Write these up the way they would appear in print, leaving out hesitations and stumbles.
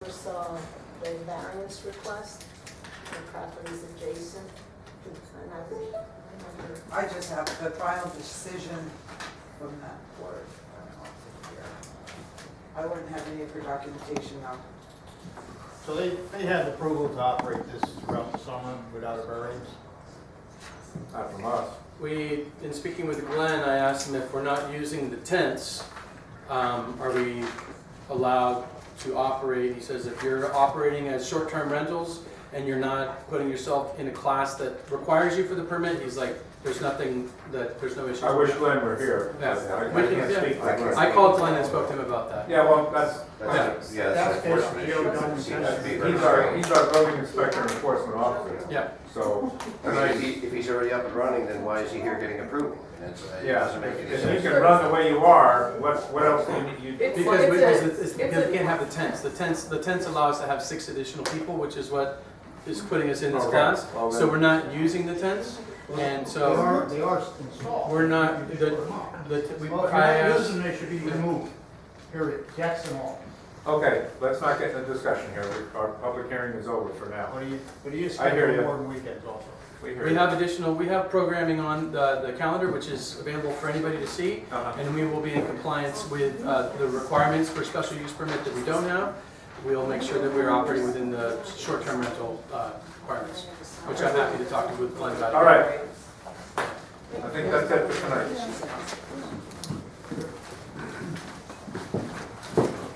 saw the variance request for properties adjacent, and I remember. I just have the final decision from that board. I wouldn't have any of your documentation now. So they had approval to operate this throughout the summer without a variance? Not from us. In speaking with Glenn, I asked him if we're not using the tents, are we allowed to operate? He says if you're operating as short-term rentals and you're not putting yourself in a class that requires you for the permit, he's like, there's no issue. I wish Glenn were here. Yeah. I can't speak for Glenn. I called Glenn and spoke to him about that. Yeah, well, that's That's basically he's our building inspector and enforcement officer. Yeah. So, I mean, if he's already up and running, then why is he here getting approval? And it yeah, doesn't make any if sense. you can run the way you are, what else do you need? Because we can't have the tents. The tents allow us to have 6 additional people, which is what is putting us in this Okay. class. Well, So then- we're not using the tents, and so they are installed. we're not. Well, if you're I not asked. using, they should be removed, period, jets and all. Okay, let's not get in the discussion here. Our public hearing is over for now. But do you I hear you. schedule more than weekends also? We have programming on the calendar, which is available for anybody to see, and we will be in compliance with the requirements for special use permit that we don't have. We'll make sure that we're operating within the short-term rental requirements, which I'm happy to talk with Glenn about. All right. I think that's it for tonight.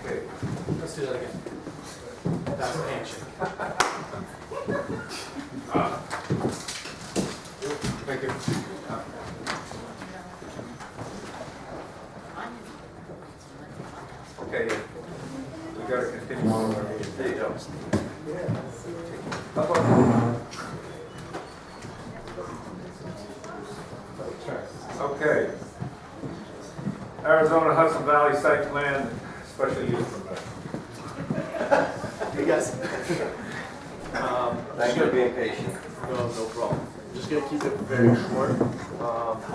Okay. Let's do that again. That's the handshake. Thank you. Okay, we gotta continue on with our meeting. There you go. Okay. Arizona Hudson Valley Site Plan, Special Use Permit. Hey guys. Thanks for being patient. No problem. Just gonna keep it very short.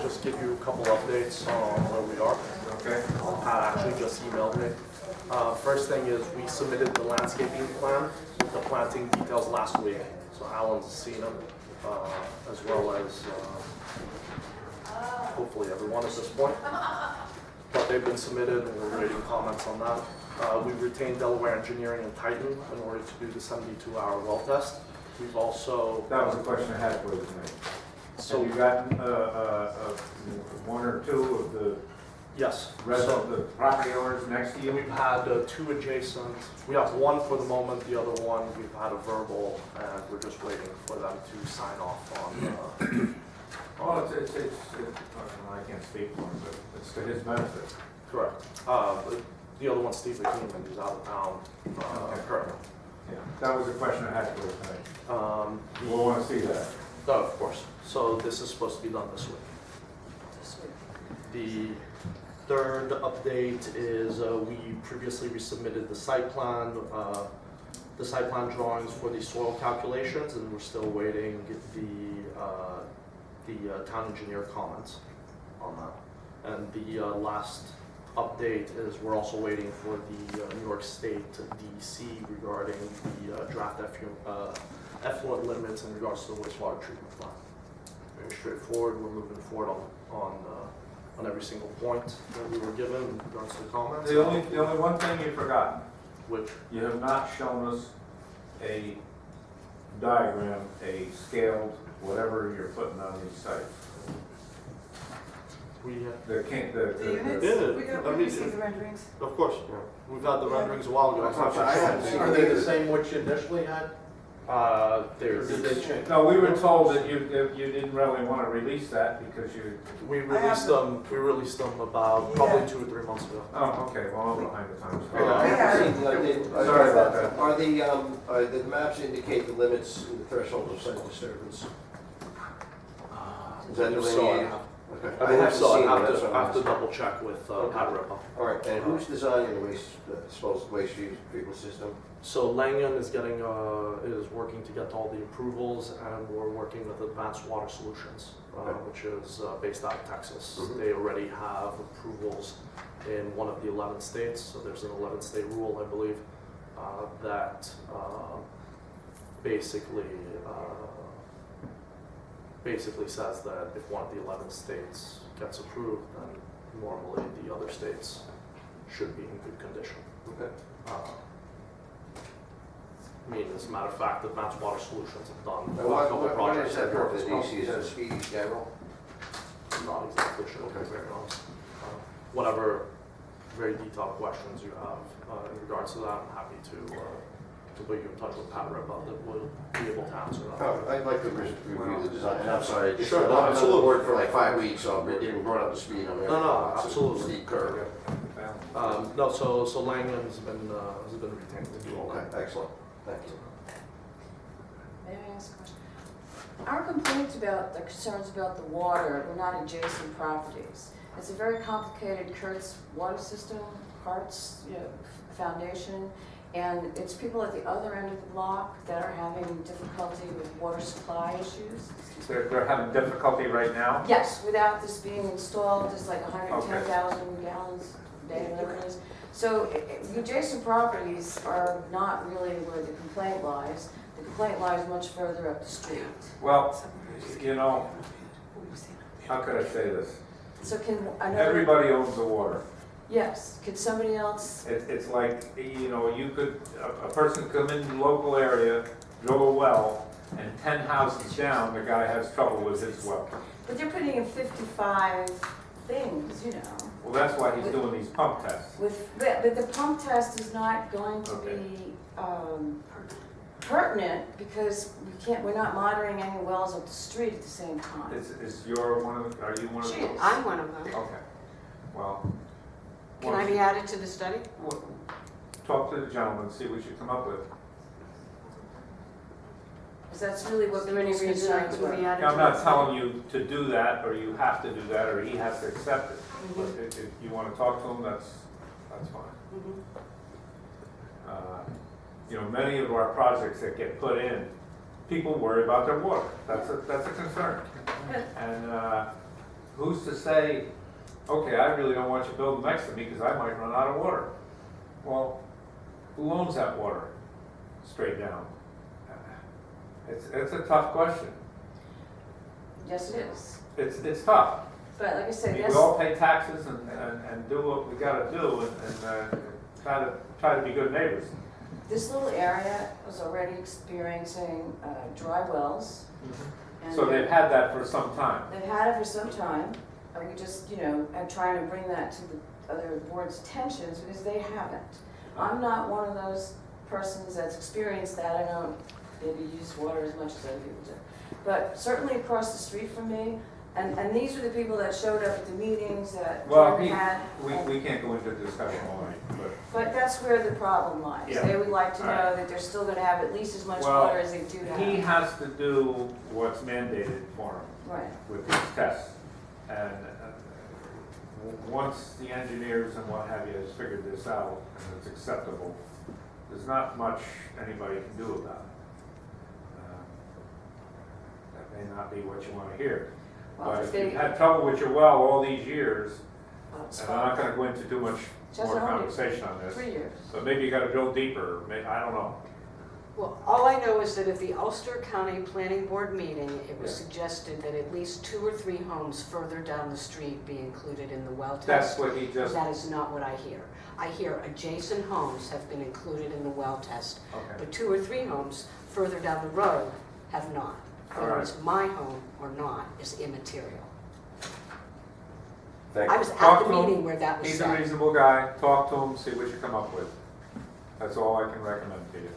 Just give you a couple updates on where we are. Okay. Pat actually just emailed me. First thing is we submitted the landscaping plan, the planting details last week. So Alan's seen them, as well as hopefully everyone at this point. But they've been submitted and we're waiting comments on that. We retained Delaware Engineering and Titan in order to do the 72-hour well test. We've also... That was a question I had for you tonight. So Have you gotten one or two of the yes. rest So of the property owners next to you? we've had 2 adjacent. We have one for the moment. The other one we've had a verbal, and we're just waiting for them to sign off on. Well, I can't speak for him, but it's to his benefit. Correct. But the other one's Steve McKeeman, who's out of town currently. Yeah, that was a question I had for you tonight. We'll want to see that. No, of course. So this is supposed to be done this week. The third update is we previously resubmitted the site plan drawings for the soil calculations, and we're still waiting the town engineer comments on that. And the last update is we're also waiting for the New York State DC regarding the draft effluent limits in regards to the wastewater treatment plant. Very straightforward. We're moving forward on every single point that we were given in regards to the comments. The only one thing you've forgotten, Which you have not shown us a diagram, a scaled, whatever you're putting on these sites. we The did. We got, I we mean, received the renderings. of course, we've had the renderings a while ago. Are they the same which you initially had? There's. Did they change? No, we were told that you didn't really want to release that because you. We released them. We released them about probably 2 or 3 months ago. Oh, okay. Well, I'm behind the times. Sorry about that. Are the maps indicate the limits and the threshold of site disturbance? Is that So delineated? Okay. I believe haven't so. seen I it, that's have what I'm to asking. double check with Pat Ripa. All right, and who's designing the waste disposal waste treatment system? So Langham is working to get all the approvals, and we're working with Advanced Water Solutions, which is based out of Texas. Mhm. They already have approvals in one of the 11 states, so there's an 11-state rule, I believe. that basically says that if one of the 11 states gets approved, then normally the other states should be in good condition. Okay. I mean, as a matter of fact, Advanced Water Solutions have done And a couple what projects. is that there for as the well. DC? Is that a speedy general? I'm not exactly sure, to be very honest. Whatever very detailed questions you have in regards to that, I'm happy to put you in touch with Pat Ribba that will be able to answer that. Oh, I'd like to review the design, and I'm sorry, just, Sure, I've been on the absolutely. board for like 5 weeks, so I'm getting brought up to speed on everything. No, It's a absolutely. steep curve. No, so Langland's been retained to do all that. Okay, excellent, thank you. May I ask a question? Our complaints about, the concerns about the water were not adjacent properties. It's a very complicated Kurtz water system, Hart's, foundation, and it's people at the other end of the block that are having difficulty with water supply issues. They're having difficulty right now? Yes, without this being installed, it's like 110,000 gallons a day, whatever it is. So the adjacent properties are not really where the complaint lies. The complaint lies much further up the street. Well, how could I say this? So can another, Everybody owns the water. yes, could somebody else, It's like, you could, a person come in the local area, drill a well, and 10 houses down, the guy has trouble with his well. but they're putting in 55 things, Well, that's why he's doing these pump tests. but the pump test is not going to Okay. be pertinent because we're not monitoring any wells up the street at the same time. Are you one of those? She is. I'm one of them. Okay, well. Can I be added to the study? well, Talk to the gentleman, see what you come up with. Because that's really what Is there any people's reason I concerns could be were. added Now, to I'm the not study? telling you to do that, or you have to do that, or he has to accept it. But if you want to talk to him, that's fine. Mhm. Many of our projects that get put in, people worry about their water. That's a concern. And who's to say, okay, I really don't want you building next to me because I might run out of water. Well, who owns that water straight down? It's a tough question. Yes, it is. It's tough. But like I I said, mean, that's, we all pay taxes and do what we gotta do and try to be good neighbors. this little area was already experiencing dry wells. And So they've had that for some time. they've had it for some time. And we just, are trying to bring that to the other board's attentions because they haven't. I'm not one of those persons that's experienced that. I don't maybe use water as much as other people do. But certainly across the street from me, and these are the people that showed up at the meetings that Well, Ken had. we can't go into discussion all night, But that's where the problem lies. Yeah. They would like to know Alright. that they're still gonna have at least as much Well, water as they do but he have. has to do what's mandated for him Right. with these tests. And once the engineers and what have you has figured this out and it's acceptable, there's not much anybody can do about it. That may not be what you want to hear. Well, But if if they, you've had trouble with your well all these years, well, it's and I'm not fine. gonna go into too much Just more only conversation on this, 3 years. but maybe you gotta drill deeper, I don't know. Well, all I know is that at the Ulster County Planning Board meeting, it was Yeah. suggested that at least 2 or 3 homes further down the street be included in the well That's test. what he just, That is not what I hear. I hear adjacent homes have been included in the well test, okay. but 2 or 3 homes further down the road have not. All Whether right. it's my home or not is immaterial. Thank I you. was at Talk the to him. meeting where that was He's a said. reasonable guy, talk to him, see what you come up with. That's all I can recommend to you.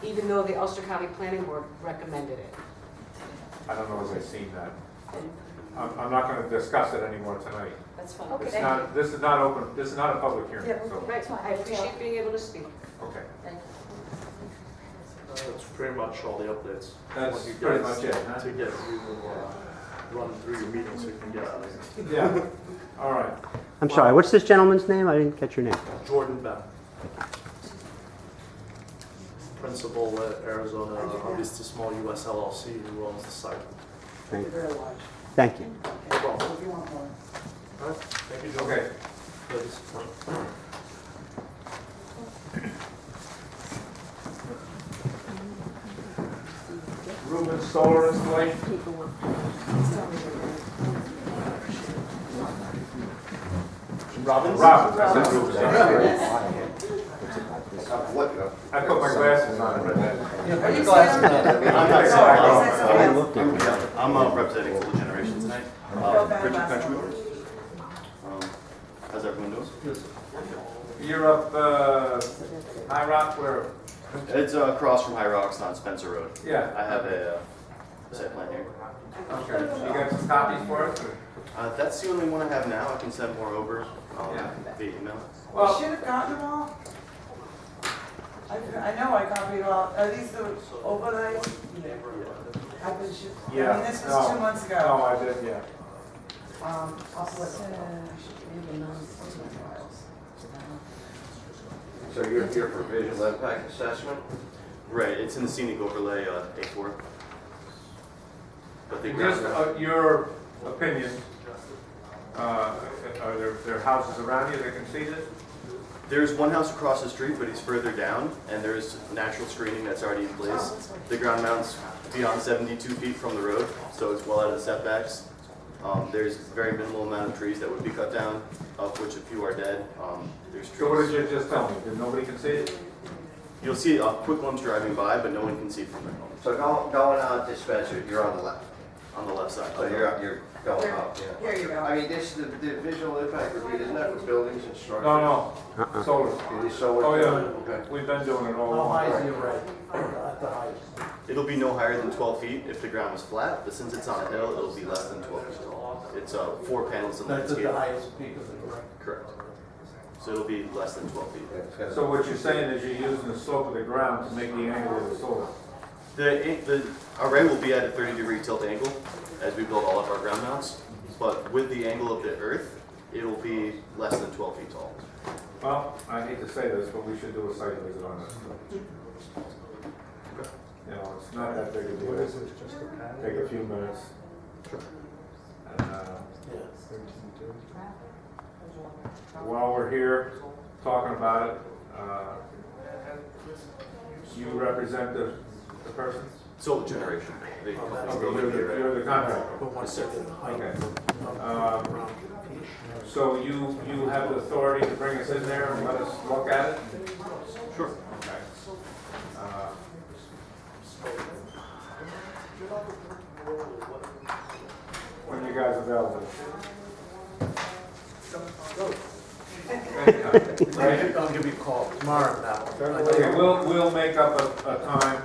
Even though the Ulster County Planning Board recommended it. I don't know if I've seen that. I'm not gonna discuss it anymore tonight. That's fine. Okay. It's Thank not, this is not open, this is not a public hearing, Yeah, so, Right, fine. I appreciate being able to speak. okay. Thank you. That's pretty much all the updates. That's Want you pretty guys much it, huh? To get you, run through your meetings so you can get out of here. Yeah, all right. I'm sorry, what's this gentleman's name? I didn't catch your name. Jordan Ben. Principal at Arizona Vista Small US LLC, who owns the site. Thank you. Very much. Thank you. No problem. If you want more. All right, thank you, Jordan. Okay, Please. Improvement solar installation. Robin's? Robin, I said Ruben. What, I put my glasses on and read that. Are you glasses I'm representing Full Generation tonight. Richard Country. How's everyone doing? You're up, High Rock, where? It's across from High Rocks on Spencer Road. Yeah. I have a site plan here. Okay, you got some copies for us? or- That's the only one I have now. I can send more over Yeah. via email. You Well, should have gotten them all. I know I copied all, are these the overlays? I yeah. mean, this was no, 2 months ago. No, I did, yeah. I'll put so you're here for visual impact assessment? Right, it's in the scenic overlay A4. But the Just ground, your opinion, are there houses around you that can see this? there's one house across the street, but he's further down, and there's natural screening that's already in place. The ground mount's beyond 72 feet from the road, so it's well out of the setbacks. There's very minimal amount of trees that would be cut down, of which a few are dead. There's So what did trees. you just tell me? That nobody can see it? You'll see quick lumps driving by, but no one can see from their homes. So going out to Spencer, you're on the left. On the left side. So you're going up, yeah. Here you go. I mean, this, the visual impact review, isn't that for buildings and structures? No, solar. It is so. Oh, yeah, Okay. we've been doing it all along. It'll be no higher than 12 feet if the ground was flat, but since it's on a hill, it'll be less than 12 feet tall. It's 4 panels of landscape. highest peak of the grade. Correct. So it'll be less than 12 feet. Yeah, it's got- So what you're saying is you're using the slope of the ground to make the angle of the solar. The array will be at a 30-degree tilt angle as we build all of our ground mounts, but with the angle of the earth, it'll be less than 12 feet tall. Well, I hate to say this, but we should do a site visit on this. You know, it's not that big a deal. Take a few minutes. And, while we're here talking about it, you represent the person? Solar generation. The company's Okay, building the array. you're the contractor. Yes, sir. Okay. So you have the authority to bring us in there and let us look at it? Sure. Okay. When are you guys available? Anytime. I'll give you a call tomorrow now. Okay, we'll make up a time.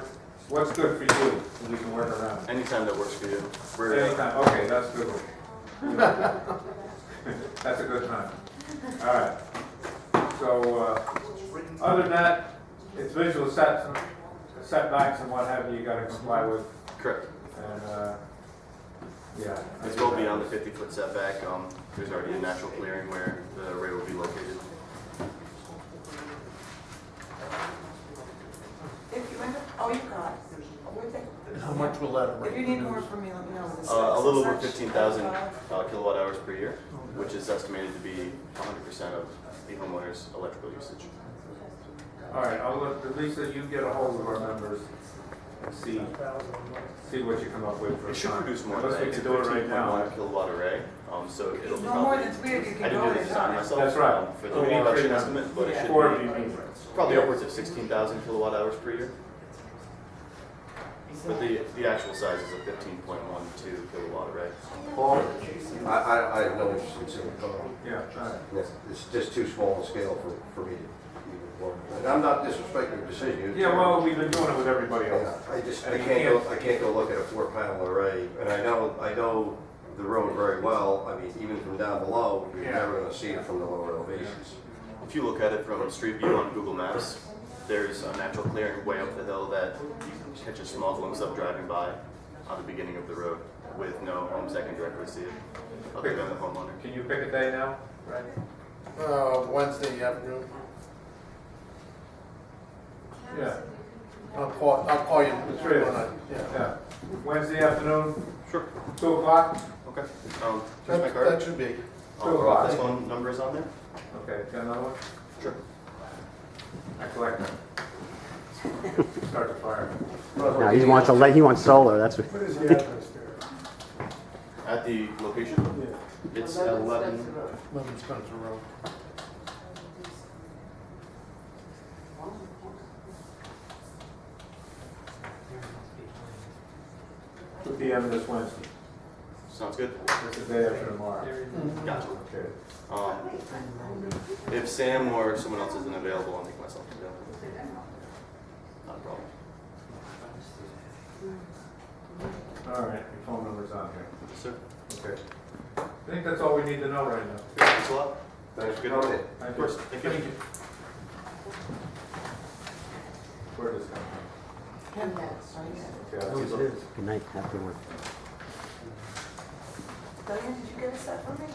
What's good for you? We can work around it. Anytime that works for you. We're, Anytime, okay, that's a good one. That's a good time. All right. So, other than that, it's visual setbacks and what have you gotta comply with. correct. And, yeah. It's well beyond the 50-foot setback. There's already a natural clearing where the array will be located. If you end up, oh, you got it. We'll take it. How much will that If you need more from me, let me know. A little over 15,000 kilowatt hours per year, which is estimated to be 100% of the homeowner's electrical usage. All right, I'll let, Lisa, you get a hold of our members and see what you come up with for a It should time. produce more. Unless we It's can a do it right now. 13.1 kilowatt array, so it'll No more probably. than 3 of you I can didn't go do at the a design time. myself. That's right. For So the we need production three estimate, but it Yeah. should Four be of you need. probably upwards of 16,000 kilowatt hours per year. But the actual size is a 15.12 kilowatt array. Paul, I have no interest in seeing it come on. Yeah, all right. It's just too small a scale for me to even work. And I'm not disrespecting your decision. Yeah, well, we've been doing it with everybody else. Yeah, I just, And I you can't go look at a 4-panel array, and I know the road very well. I mean, even from down below, you're Yeah. never gonna see it from the lower elevations. If you look at it from street view on Google Maps, there's a natural clearing way up the hill that you can catch a small glimpse of driving by on the beginning of the road with no homes that can directly see it, other than the homeowner. Can you pick a day now? Right. Wednesday afternoon. Yeah, I'll call you. The three of us. Yeah. yeah. Wednesday afternoon, Sure. 2 o'clock? Okay. Here's my That card. should be. This phone number is on there? Okay, got another one? Sure. I collect them. Start the fire. No, he wants he wants solar, that's what. What is the address there? At the location? Yeah. It's 11. 11 Spencer Road. Two PM this Wednesday. Sounds good. That's the day after tomorrow. Gotcha. Okay. If Sam or someone else isn't available, I'll make myself available. Not a problem. All right, your phone number's on here. Yes, sir. Okay. I think that's all we need to know right now. Thanks a lot. Thanks for coming in. Thank Of course. you. Thank you. Where does it come And that's, from? Good night, have a good one. Diane, did you get a set for me?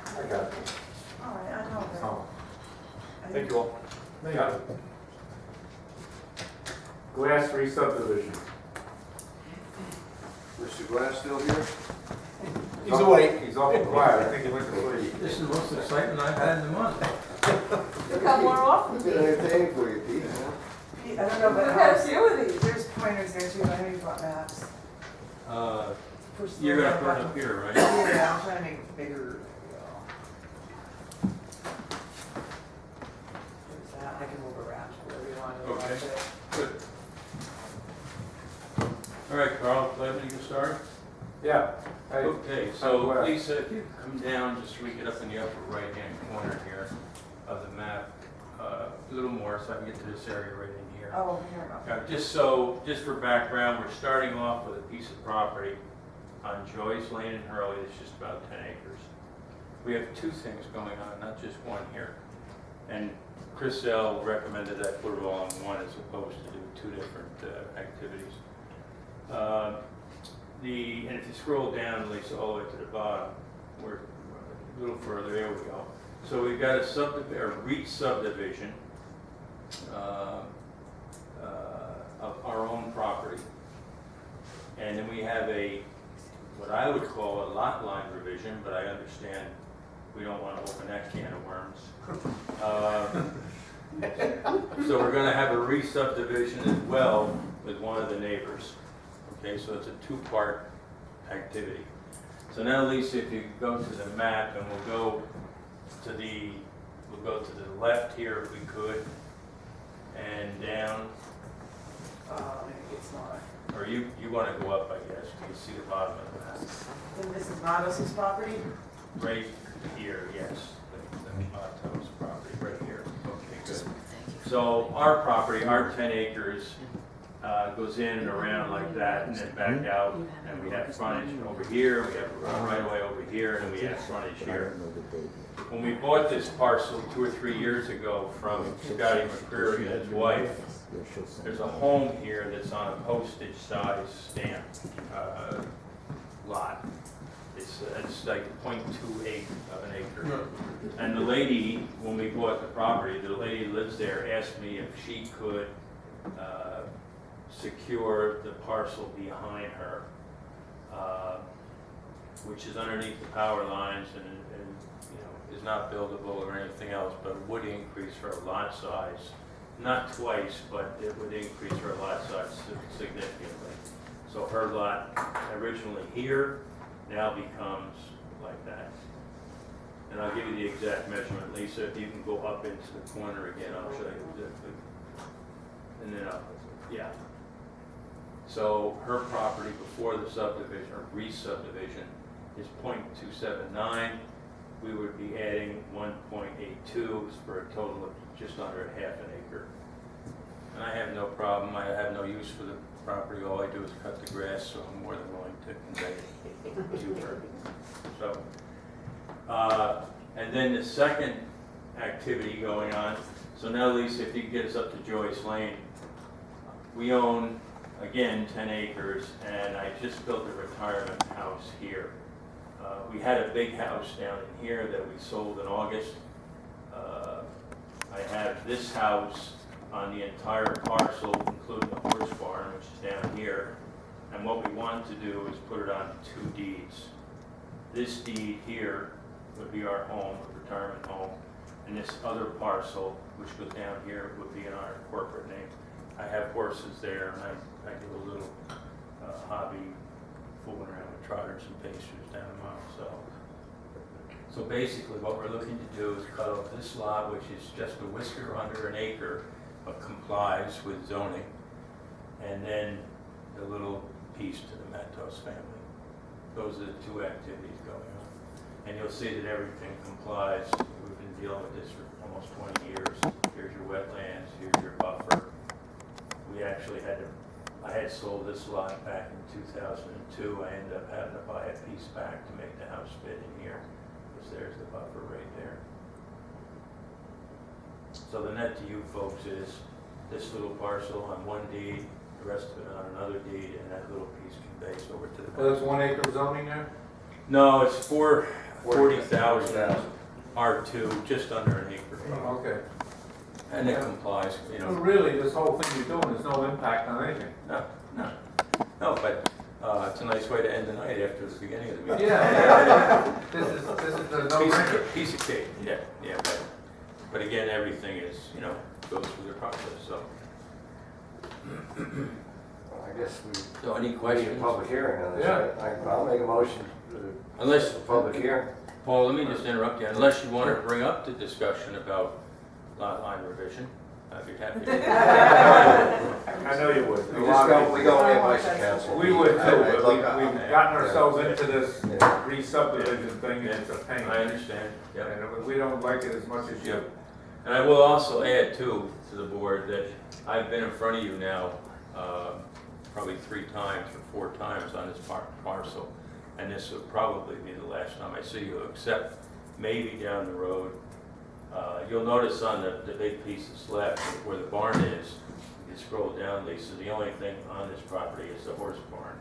I got it. All right, I know that. Oh, Thank you all. they got it. Glass re-subdivision. Mr. Glass still here? He's awake. He's awful quiet. I think he went to sleep. This is the most excitement I've had in a month. Come more often. We've been entertaining for you, Pete, huh? I don't know, but We've had a few of these. there's pointers there too, I know you brought maps. You're gonna put it up here, right? Yeah, I'm trying to make it bigger. There's that, I can move around wherever you want to. Okay. Good. All right, Carl, glad we can start. Yeah. Hey. Okay, so Lisa, if you come down, just so we get up in the upper right-hand corner here of the map, a little more so I can get to this area right in here. Oh, here we go. Just for background, we're starting off with a piece of property on Joyce Lane in Hurley. It's just about 10 acres. We have two things going on, not just one here. And Chris L. recommended I put it all in one as opposed to do two different activities. And if you scroll down, Lisa, all the way to the bottom, we're a little further, there we go. So we've got a re-subdivision of our own property. And then we have what I would call a lot line revision, but I understand we don't want to open that can of worms. So we're going to have a re-subdivision as well with one of the neighbors. Okay, so it's a two-part activity. So now, Lisa, if you go to the map, and we'll go to the left here if we could, and down. Maybe it's not. Or you want to go up, I guess. You can see the bottom of the map. Then this is Matos' property? Right here, yes. The Matos property, right here. Okay, good. So our property, our 10 acres, goes in and around like that and then back out. And we have frontage over here, we have right away over here, and then we have frontage here. When we bought this parcel 2 or 3 years ago from Scotty McCreary and his wife, there's a home here that's on a postage size stamp lot. It's like 0.28 of an acre. And the lady, when we bought the property, the lady who lives there asked me if she could secure the parcel behind her, which is underneath the power lines and is not buildable or anything else, but would increase her lot size. Not twice, but it would increase her lot size significantly. So her lot originally here now becomes like that. And I'll give you the exact measurement, Lisa. If you can go up into the corner again, I'll show you. And then up, yeah. So her property before the subdivision or re-subdivision is 0.279. We would be adding 1.82 for a total of just under a half an acre. And I have no problem. I have no use for the property. All I do is cut the grass, so I'm more than willing to convey it to her. So, and then the second activity going on. So now, Lisa, if you can get us up to Joyce Lane, we own, again, 10 acres, and I just built a retirement house here. We had a big house down in here that we sold in August. I have this house on the entire parcel, including the horse barn, which is down here. And what we wanted to do is put it on 2 deeds. This deed here would be our home, a retirement home. And this other parcel, which goes down here, would be in our corporate name. I have horses there, and I do a little hobby fooling around with trotters and pacers down the mile. So basically, what we're looking to do is cut off this lot, which is just a whisker under an acre, but complies with zoning, and then the little piece to the Matos family. Those are the two activities going on. And you'll see that everything complies. We've been dealing with this for almost 20 years. Here's your wetlands, here's your buffer. We actually I had sold this lot back in 2002. I ended up having to buy a piece back to make the house fit in here, because there's the buffer right there. So the net to you folks is this little parcel on one deed, the rest of it on another deed, and that little piece conveys over to the. Well, that's 1 acre zoning there? No, it's 40,000 R2, just under an acre. Okay. And it complies, you So know. really, this whole thing you're doing is no impact on anything. No, but it's a nice way to end the night after the beginning of the meeting. Yeah. This is the no-brainer. Piece of cake, yeah, but again, everything is, you know, goes through the process, so. Well, I guess we So any need a questions? public hearing on this, Yeah. right? I'll make a motion to Unless, a public hearing. Paul, let me just interrupt you, unless you want to bring up the discussion about lot line revision, I'd be happy to. I know you would. We go on advice of council. We would too, but Look, we've gotten ourselves into this Yeah. re-subdivision thing, and it's a pain. I understand, yeah. And we don't like it as much as you. Yep. And I will also add too, to the board, that I've been in front of you now, probably 3 times or 4 times on this parcel. And this will probably be the last time I see you, except maybe down the road. You'll notice on the big piece that's left, where the barn is, you can scroll down, Lisa, the only thing on this property is the horse barn,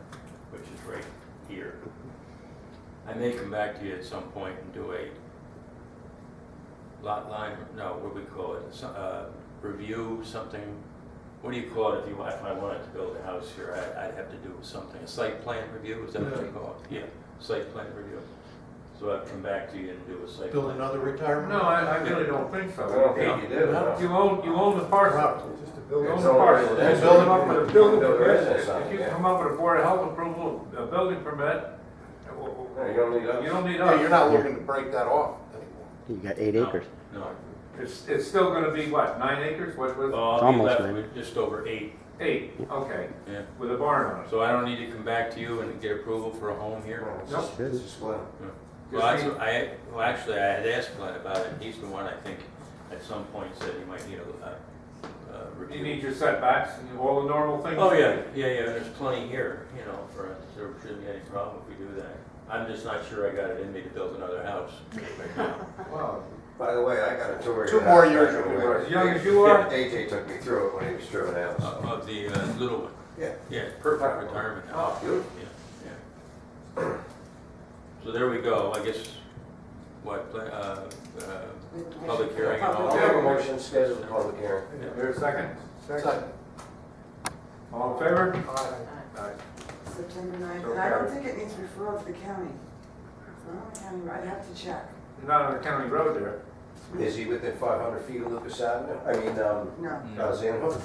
which is right here. I may come back to you at some point and do a lot line, no, what do we call it, review, something, what do you call it if I wanted to build a house here, I'd have to do something, a site plan review, is that what you call it? Yeah, site plan review. So I'd come back to you and do a site Build plan. another retirement? No, I really don't think so. I don't think you did. no. You own the parcel. Just to You build own It's the all parcel. residential. You build them up with a building Build a permit. residence on it, If you yeah. come up with a Board of Health approval, a building permit, No, you don't need us. you don't need Yeah, us. you're not looking to break that off anymore. You got 8 acres. No, It's still gonna be what, 9 acres? What was it? I'll be almost left nine. with just over 8, 8, okay, yeah. with a barn on it. So I don't need to come back to you and get approval for a home here? No, it's Nope. just- It's just Glenn. Well, actually, I had asked Glenn about it, he's the one I think at some point said he might need a review. You need your setbacks and all the normal things. Oh, yeah, there's plenty here, you know, there shouldn't be any problem if we do that. I'm just not sure I got it in me to build another house right now. Well, By the way, I got a tour of 2 your more house years back you'll in be the right. winter. as young as you are, AJ took me through it when he was driven out. Of the little one. Yeah. Yeah, perfect retirement house. Oh, beautiful. Yeah. So there we go, I guess, public hearing and all I'll make a that. motion, schedule the public hearing. there's a second. Second. All in favor? Aye. September 9th, So and I don't carried. think it needs referral to the county. It's not on the county, I'd have to check. You're not on the county road there. Is he within 500 feet of Lucas Avenue? I mean, No, Zan Hook?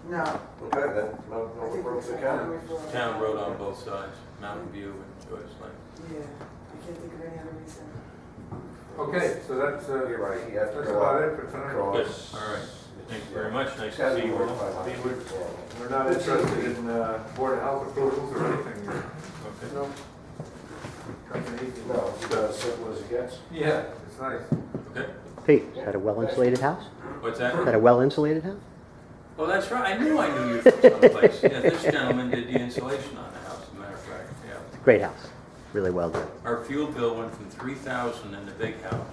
no. Okay, then, no I think referral it's to the a county. referral. Town road on both sides, Mountain View and Joyce Lane. Yeah, I can't think of any other reason. Okay, so that's, You're right, he had to that's go about out it for tonight. Good, across. all right. Thank you very much, nice to Gotta see be you more all. than 500. I mean, Yeah. We're not interested in Board of Health approvals or anything. Okay. No. Something easy. No, it's about as simple as it gets. Yeah, it's nice. Okay, Pete, is that a well-insulated house? what's Is that that? a well-insulated house? Well, that's right, I knew you from someplace. Yeah, this gentleman did the insulation on the house, as a matter of fact, yeah. Great house. Really well done. Our fuel bill went from 3,000 in the big house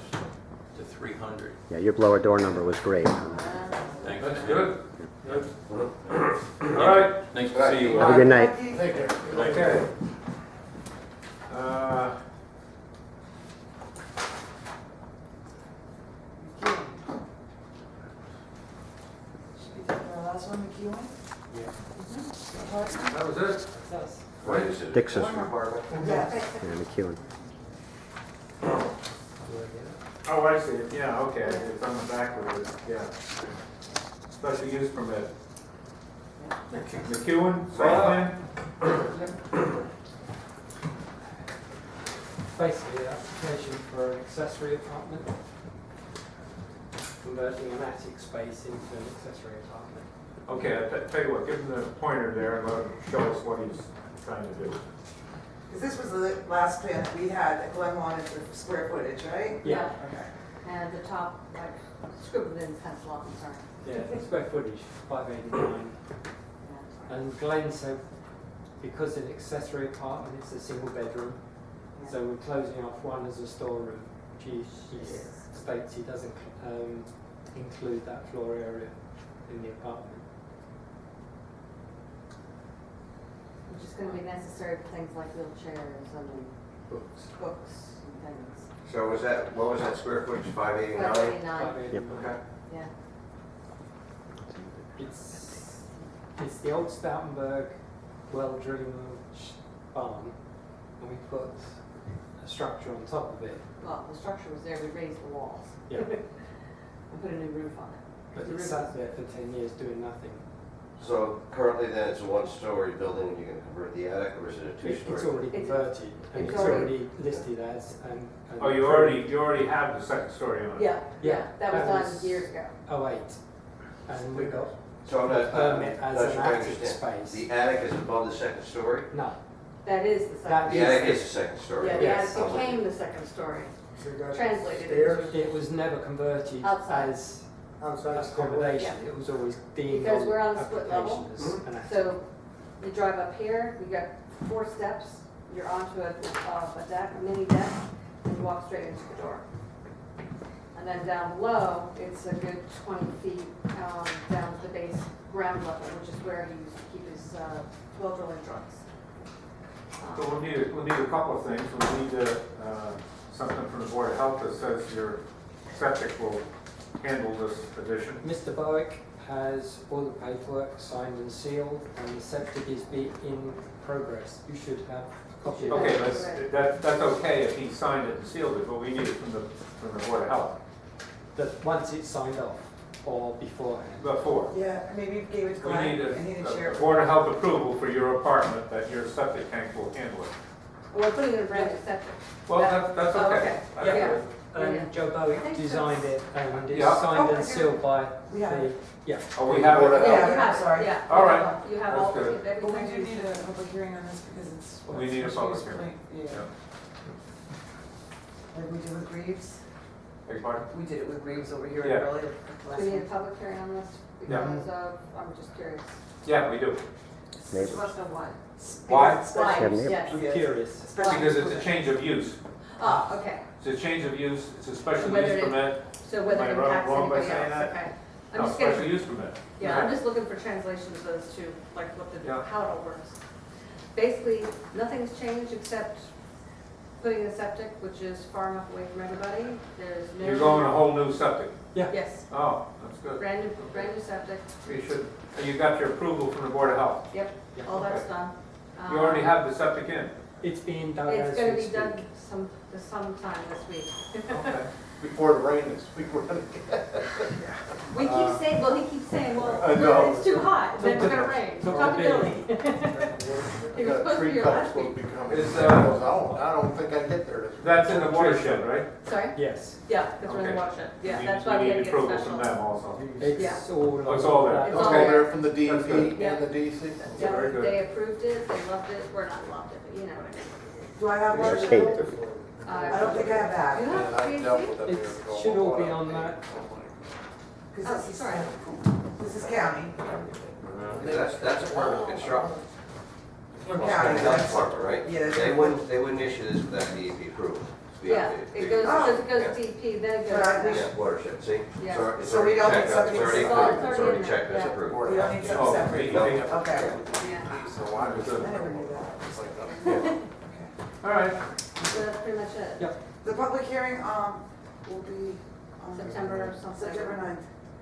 to 300. Yeah, your blower door number was great. Thanks. That's man. good. Good. Yeah. All right, Nice to see you. Have a good night. Take care. okay. Should we take our last one, McEwen? Yeah. That was it? Yes. What is it? Dixon. Apartment? Yeah. Yeah, McEwen. Oh, I see it, yeah, okay, it's on the back of it, yeah. Special use permit. McEwen, site plan? Basically, an application for an accessory apartment, converting an attic space into an accessory apartment. Okay, tell you what, give him the pointer there and let him show us what he's trying to do. Because this was the last plan that we had, that Glenn wanted the square footage, right? Yeah. Okay. And the top, like, scribbled in pencil off, I'm sorry. Yeah, square footage, 589. And Glenn said, because an accessory apartment, it's a single bedroom, so we're closing off one as a storeroom. He states he doesn't include that floor area in the apartment. Which is gonna be necessary for things like wheelchairs and books and things. So was that, what was that square footage, 589? 589, Yep. Okay. yeah. It's the old Stoutenberg well-drilled barn, and we put a structure on top of it. Well, the structure was there, we raised the walls. Yeah. And put a new roof on it. But it sat there for 10 years doing nothing. So currently then it's a one-story building and you're gonna convert the attic, or is it a two-story? It's already converted, and it's it's already- already listed as. Oh, you already have the second story on it? Yeah, Yeah, that was that done was- years ago. 08, and we got So I'm not, permit as not an sure I attic understand. space. The attic is above the second story? No, That is the That second. The attic is the second story? Yeah, the Yes. attic became the second story, So you got translated stairs into. it was never converted Outside. as outside accommodation. Yeah. It was always deemed Because on we're on a split level. application as an attic. So you drive up here, you got 4 steps, you're onto a deck, a mini deck, and you walk straight into the door. And then down below, it's a good 20 feet down to the base ground level, which is where he used to keep his well drilling trucks. So we'll need a couple of things. We'll need something from the Board of Health that says your septic will handle this addition. Mr. Bowick has all the paperwork signed and sealed, and the septic is in progress. You should have a copy of Okay, it. that's okay if he signed it and sealed it, but we need it from the Board of Health That once it's signed off, or beforehand. before. Yeah, maybe we gave it to We Glenn, need and he didn't share a it. Board of Health approval for your apartment that your septic tank will handle it. We're putting in a brand new septic. Well, that's Oh, okay. okay. That's Yeah. good. And Joe Bowick designed it, and it's Yeah. signed Oh, and sealed by We have the, it. yeah. Oh, we have it? Yeah, You I'm have it, sorry. yeah. All right. You have That's all, good. But we do everything. need a public hearing on this because it's. We need a public special use hearing. permit. Yeah. Like we did with Greaves. Beg your pardon? We did it with Greaves over here Yeah. earlier. Do we need a public hearing on this? Yeah. Because of, I'm just curious. Yeah, we do. Neighbors. She wants to know why. Why? Why, Yeah, neighbors. yes. I'm curious. Because it's a change of use. Oh, okay. It's a change of use, it's a special Whether use it- permit. So whether Am I it wrong- impacts wrong by anybody saying else, that? okay. I'm No, just special getting, use permit. yeah, I'm just looking for translations as to like what Yeah. how it all works. Basically, nothing's changed except putting a septic, which is far enough away from everybody. There's no. You're going a whole new septic. Yes, Oh, that's good. brand new septic. You should, and you got your approval from the Board of Health. Yep, all that's done. You already have the septic in. It's being done It's as gonna we be speak. done sometime this week. Okay. Before the rain this week, we're gonna We keep saying, well, he keeps saying, well, I know. it's too hot, then it's gonna rain. Talk to Billy. It was supposed to be here last week. Is, I don't think I get there this week. That's in the watershed, right? Sorry? Yes, Yeah, that's we're in the Okay. watershed. Yeah, We- that's why we need had to get approval from special. them also. it's Yeah. all. Oh, it's all there. that- It's all Okay. there. From the That's good. Yeah. and the DC? Yeah, Very good. they approved it, they loved it, we're not loved it, but you know what I mean. Do I have one? Just hate it. I don't think I have that. You have I dealt PhD? with them It years ago. should all be on that. Because Oh, sorry. This is county. That's a permit construction. From That's county. the health department, right? Yeah, that's- They wouldn't issue this without DEP approval. Yeah, it goes, Oh. it goes to DP, then it goes. But I to- wish- Yeah, watershhed, see? Yeah. It's So we don't already need checked, it's something already separate. approved, it's already Yeah. checked, it's Yeah. approved. We don't need something Oh, separate. No. Okay. Yeah, So why was I it? never knew that. All right. so that's pretty much it. Yep. The public hearing, will be on September or something. September 9th.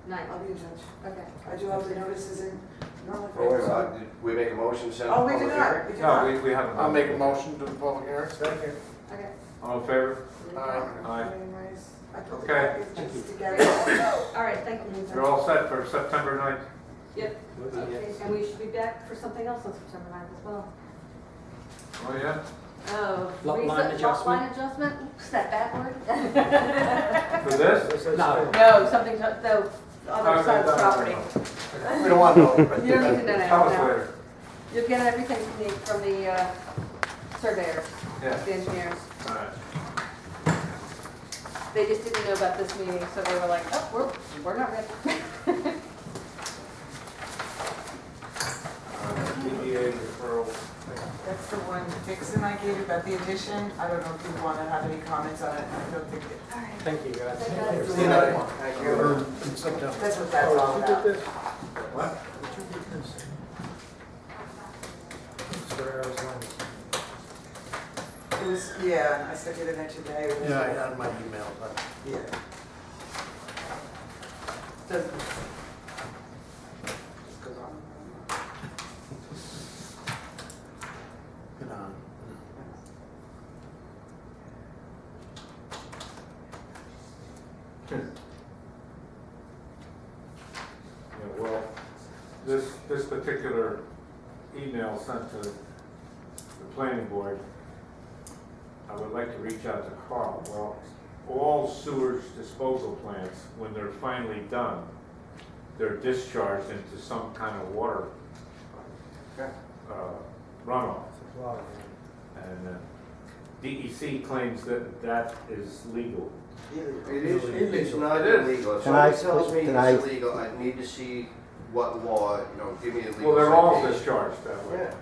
Ninth, I'll be in touch. okay. I do have the notices in. Normally. Oh, wait a minute, did we make a motion to send a Oh, we public do hearing? not. We do No, not. we haven't. I'll make a motion to the public hearing. Second. Okay. All in favor? Aye. Aye. Anyways, guys. I put the Okay. packages together. All right, thank you. You're all set for September 9th? Yep, okay, and we should be back for something else on September 9th as well. Oh, yeah? Oh, Lot line lot adjustment? line adjustment, step backward? For this? No. No, something, the other side of the property. We don't want to know. You don't need to know Tell us now. later. You'll get everything from the surveyors, Yeah. the engineers. All right. They just didn't know about this meeting, so they were like, oh, we're not ready. DDA referral. That's the one Dixon I gave you about the addition. I don't know if you want to have any comments on it. I don't think it. Thank you, guys. That's See you later. That's what that's all about. What? It was, yeah, I stuck it in there today. Yeah, I had my email, but. Yeah. Doesn't. Just goes on. Good on. Yeah, well, this particular email sent to the planning board, I would like to reach out to Carl. Well, all sewage disposal plants, when they're finally done, they're discharged into some kind of water runoff. And DEC claims that that is legal. It's not It is. illegal. If Can I somebody tells me can I- it's illegal, I need to see what law, give me a legal Well, they're all citation. discharged that way. Yeah.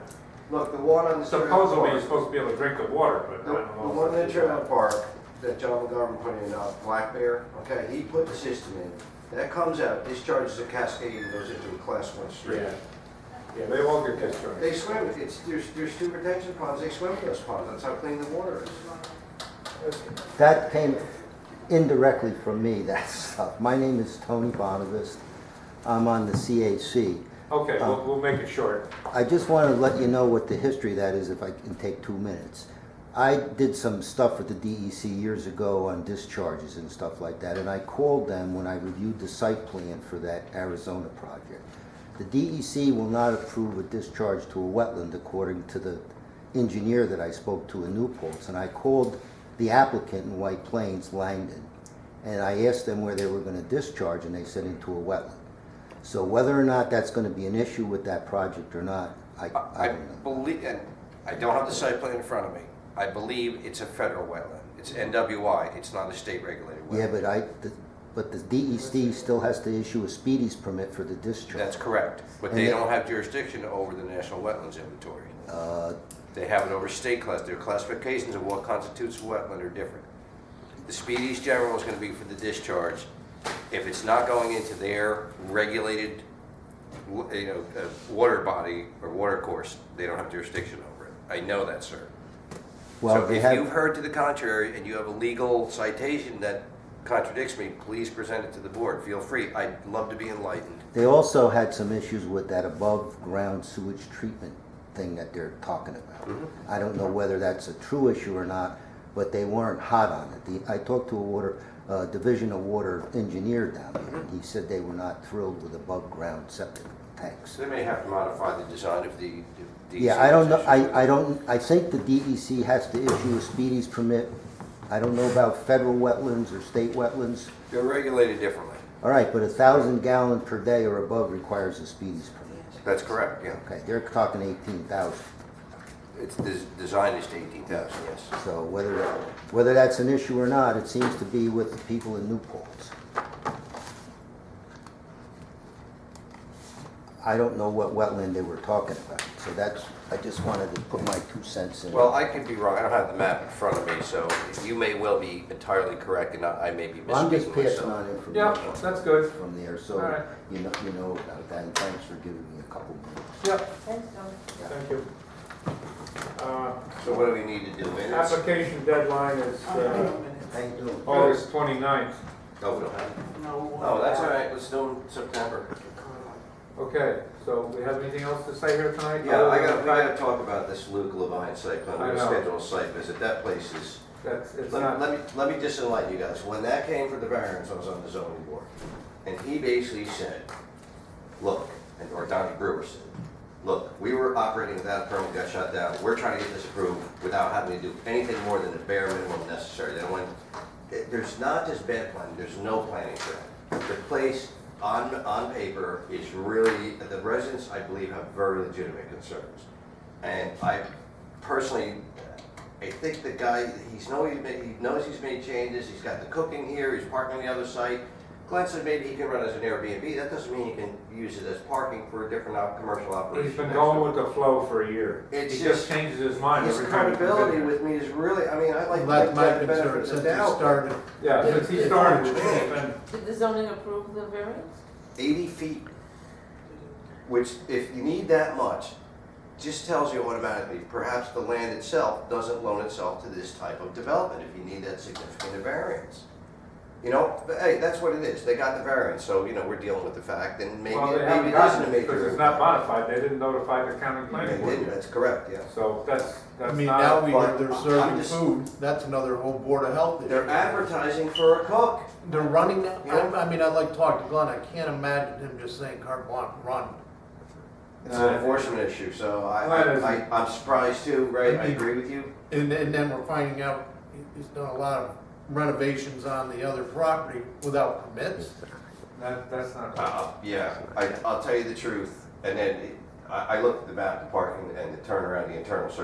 Look, the one on the. Supposedly you're supposed to be able to drink the water, but The I don't know. one in the trailer park that John McGovern put in, Black Bear, okay, he put the system in. That comes out, discharges a cascade and goes into a class 1 stream. Yeah, yeah, they all get discharged. They swim, there's 2 retention ponds, they swim in those ponds, that's how clean the water is. That came indirectly from me, that stuff. My name is Tony Bonavist. I'm on the CAC. Okay, we'll make it short. I just want to let you know what the history of that is, if I can take 2 minutes. I did some stuff with the DEC years ago on discharges and stuff like that, and I called them when I reviewed the site plan for that Arizona project. The DEC will not approve a discharge to a wetland according to the engineer that I spoke to in Newport, and I called the applicant in White Plains, Langdon, and I asked them where they were going to discharge, and they said into a wetland. So whether or not that's going to be an issue with that project or not, I don't know. Believe, and I don't have the site plan in front of me, I believe it's a federal wetland. It's NWI, it's not a state regulated wetland. Yeah, but the DEC still has to issue a speedies permit for the discharge. That's correct, but And they they- don't have jurisdiction over the National Wetlands Inventory. Uh, They have it over state class, their classifications of what constitutes a wetland are different. The speedies general is gonna be for the discharge. If it's not going into their regulated, water body or water course, they don't have jurisdiction over it. I know that, sir. Well, So they if have. you've heard to the contrary and you have a legal citation that contradicts me, please present it to the board. Feel free. I'd love to be enlightened. They also had some issues with that above-ground sewage treatment thing that they're talking about. Mhm. I don't know whether that's a true issue or not, but they weren't hot on it. I talked to a Division of Water engineer down there, and he said they were not thrilled with above-ground septic tanks. They may have to modify the design of the. Yeah, I don't know, I think the DEC has to issue a speedies permit. I don't know about federal wetlands or state wetlands. They're regulated differently. All right, but 1,000 gallon per day or above requires a speedies permit. That's correct, yeah. Okay, they're talking 18,000. It's designed is to 18,000, yes. So whether that's an issue or not, it seems to be with the people in Newport. I don't know what wetland they were talking about, so I just wanted to put my 2 cents in. Well, I could be wrong. I don't have the map in front of me, so you may well be entirely correct, and I may be misspeaking. I'm just passing myself. on information. Yeah, that's good. From there, All so right. you know about that, and thanks for giving me a couple minutes. Yep, Thanks, Tony. thank you. So what do we need to do? Minutes? Application deadline is How you doing? August 29th. No, we don't have it. No. Oh, that's all right. Let's do it in September. Okay, so we have anything else to say here tonight? Yeah, we gotta talk about this Luke Levine site plan. We're I gonna know. schedule a site visit. That place is it's Let not, let me just enlighten you guys. When that came for the variance, I was on the zoning board. And he basically said, look, or Donnie Brewer said, look, we were operating without a permit, got shut down. We're trying to get this approved without having to do anything more than the bare minimum necessary. Then when, there's not just bad planning, there's no planning for it. The place on paper is really, the residents, I believe, have very legitimate concerns. And I personally, I think the guy, he knows he's made changes, he's got the cooking here, he's parking on the other site. Glenn said maybe he can run as an Airbnb, that doesn't mean he can use it as parking for a different commercial operation. he's been going with the flow for a year. It's He just- just changes his mind His every time he comes in credibility here. with me is really, I mean, I like to That's give my that the benefit concern of since the he doubt. started. Yeah, since he started, it's been, Did the zoning approve the variance? 80 feet, which if you need that much, just tells you automatically, perhaps the land itself doesn't loan itself to this type of development if you need that significant a variance. You know, but hey, that's what it is. They got the variance, so, you know, we're dealing with the fact, and maybe, well, they maybe haven't it isn't gotten a it major. because it's not modified, they didn't notify the county They planning board didn't, yet. that's correct, yeah. So that's I mean, now not, we, but they're I'm serving just- food, that's another whole Board of Health issue. They're advertising for a cook. They're running, Yeah. I mean, I'd like to talk to Glenn, I can't imagine him just saying carte blanche, run. It's an enforcement issue, so Well, I'm surprised too, right? I agree with you. And then we're finding out he's done a lot of renovations on the other property without permits. that's not. Yeah, I'll tell you the truth, and then I looked at the map, the parking and the turnaround, the internal circulation